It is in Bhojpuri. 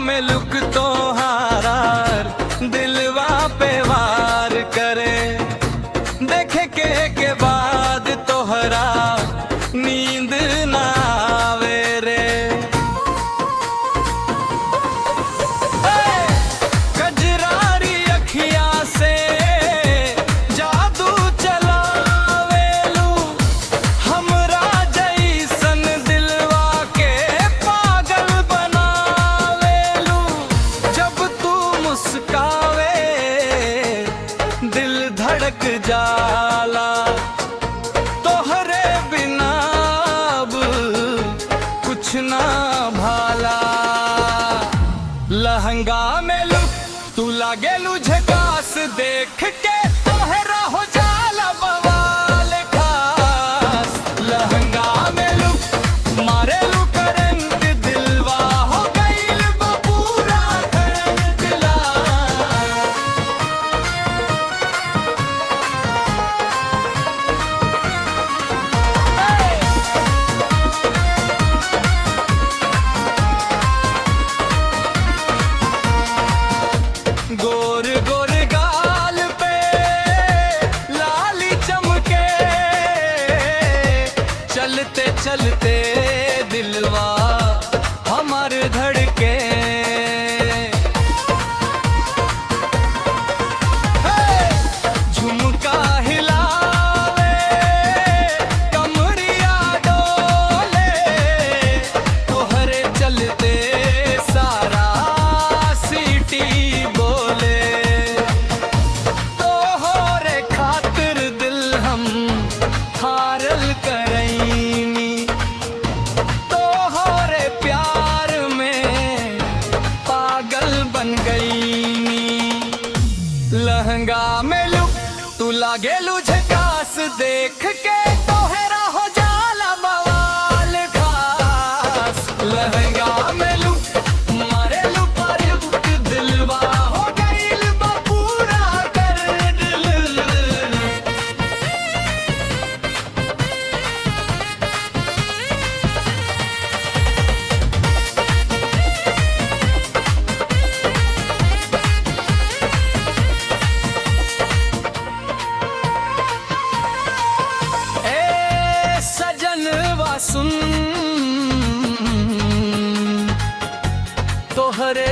में लुक तो हारार दिलवा पे वार करे, देखे के बाद तोहरा नींद ना आवे रे। कजरारी अखिया से जादू चलावेलू, हमरा जैसन दिलवा के पागल बनावेलू। जब तू मुस्कावे दिल धड़क जाला, तोहरे बिना अब कुछ ना भाला। लहंगा में लुक तू लागेलू झकास, देख के तोहरा हो जाला बवाल खास। लहंगा में लुक मारेलू करंट, दिलवा हो गइल बा पूरा करंट ला। गोर गोर गाल पे लाली चमके, चलते चलते दिलवा हमार धड़के। झुमका हिलावे कमरिया डोले, तोहरे चलते सारा सीटी बोले। तोहरे खातिर दिल हम हारल करैनी, तोहरे प्यार में पागल बन गईनी। लहंगा में लुक तू लागेलू झकास, देख के तोहरा हो जाला बवाल खास। लहंगा में लुक मारेलू पारुक, दिलवा हो गइल बा पूरा करंट ला। ए सजनवा सुन, तोहरे